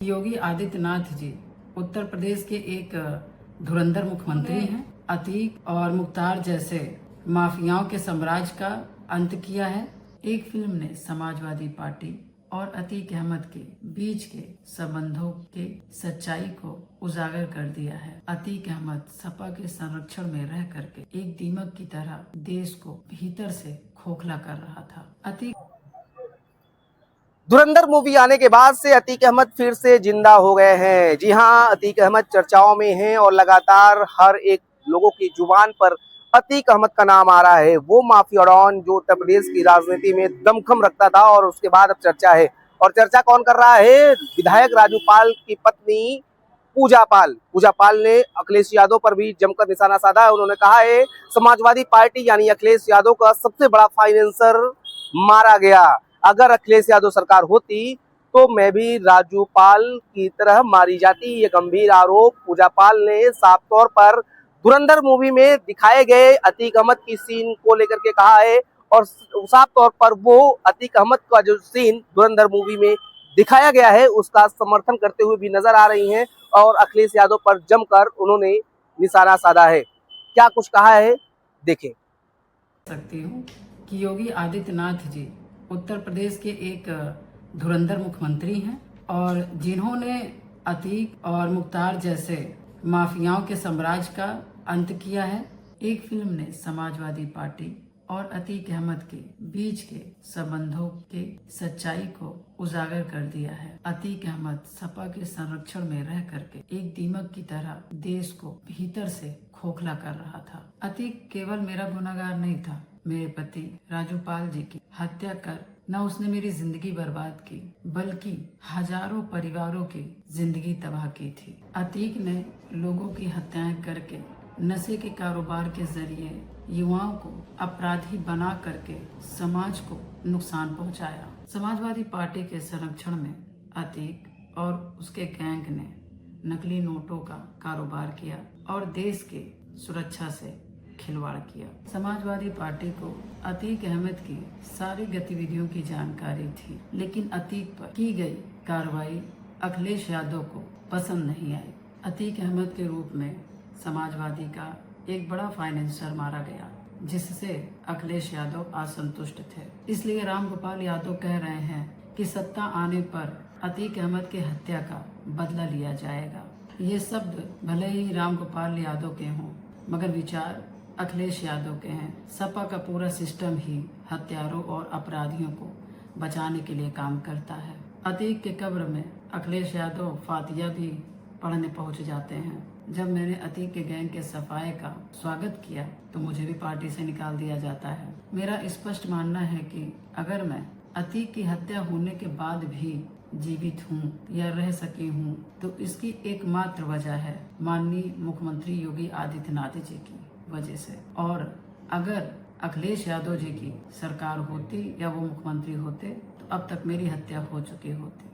योगी आदित्यनाथ जी उत्तर प्रदेश के एक धुरंधर मुख्यमंत्री हैं। अतीक और मुख्तार जैसे माफियाओं के साम्राज्य का अंत किया है। एक फिल्म ने समाजवादी पार्टी और अतीक अहमद के बीच के संबंधों के सच्चाई को उजागर कर दिया है। अतीक अहमद सपा के संरक्षण में रह करके एक दीमक की तरह देश को भीतर से खोखला कर रहा था। अतीक धुरंधर मूवी आने के बाद से अतीक अहमद फिर से जिंदा हो गए हैं। जी हां, अतीक अहमद चर्चाओं में हैं और लगातार हर एक लोगों की जुबान पर अतीक अहमद का नाम आ रहा है। वो माफिया डॉन जो उत्तर प्रदेश की राजनीति में दमखम रखता था और उसके बाद अब चर्चा है। और चर्चा कौन कर रहा है? विधायक राजू पाल की पत्नी पूजा पाल ने अखिलेश यादव पर भी जमकर निशाना साधा है। उन्होंने कहा है समाजवादी पार्टी यानी अखिलेश यादव का सबसे बड़ा फाइनेंसर मारा गया। अगर अखिलेश यादव सरकार होती तो मैं भी राजू पाल की तरह मारी जाती। ये गंभीर आरोप पूजा पाल ने साफ तौर पर धुरंधर मूवी में दिखाए गए अतीक अहमद की सीन को लेकर के कहा है। और साफ तौर पर वो अतीक अहमद का जो सीन धुरंधर मूवी में दिखाया गया है उसका समर्थन करते हुए भी नजर आ रही हैं और अखिलेश यादव पर जमकर उन्होंने निशाना साधा है। क्या कुछ कहा है, देखें। सकती हूँ कि योगी आदित्यनाथ जी उत्तर प्रदेश के एक धुरंधर मुख्यमंत्री हैं और जिन्होंने अतीक और मुख्तार जैसे माफियाओं के साम्राज्य का अंत किया है। एक फिल्म ने समाजवादी पार्टी और अतीक अहमद के बीच के संबंधों के सच्चाई को उजागर कर दिया है। अतीक अहमद सपा के संरक्षण में रह करके एक दीमक की तरह देश को भीतर से खोखला कर रहा था। अतीक केवल मेरा गुनहगार नहीं था, मेरे पति राजू पाल जी की हत्या कर न उसने मेरी जिंदगी बर्बाद की बल्कि हजारों परिवारों की जिंदगी तबाह की थी। अतीक ने लोगों की हत्याएं करके नशे के कारोबार के जरिए युवाओं को अपराधी बना करके समाज को नुकसान पहुंचाया। समाजवादी पार्टी के संरक्षण में अतीक और उसके गैंग ने नकली नोटों का कारोबार किया और देश के सुरक्षा से खिलवाड़ किया। समाजवादी पार्टी को अतीक अहमद की सारी गतिविधियों की जानकारी थी, लेकिन अतीक पर की गई कार्रवाई अखिलेश यादव को पसंद नहीं आई। अतीक अहमद के रूप में समाजवादी का एक बड़ा फाइनेंसर मारा गया जिससे अखिलेश यादव असंतुष्ट थे। इसलिए रामगोपाल यादव कह रहे हैं कि सत्ता आने पर अतीक अहमद के हत्या का बदला लिया जाएगा। ये शब्द भले ही रामगोपाल यादव के हों मगर विचार अखिलेश यादव के हैं। सपा का पूरा सिस्टम ही हत्यारों और अपराधियों को बचाने के लिए काम करता है। अतीक के कब्र में अखिलेश यादव फातिया भी पढ़ने पहुंच जाते हैं। जब मैंने अतीक के गैंग के सफाए का स्वागत किया तो मुझे भी पार्टी से निकाल दिया जाता है। मेरा स्पष्ट मानना है कि अगर मैं अतीक की हत्या होने के बाद भी जीवित हूँ या रह सकी हूँ तो इसकी एकमात्र वजह है माननीय मुख्यमंत्री योगी आदित्यनाथ जी की वजह से। और अगर अखिलेश यादव जी की सरकार होती या वो मुख्यमंत्री होते तो अब तक मेरी हत्या हो चुकी होती।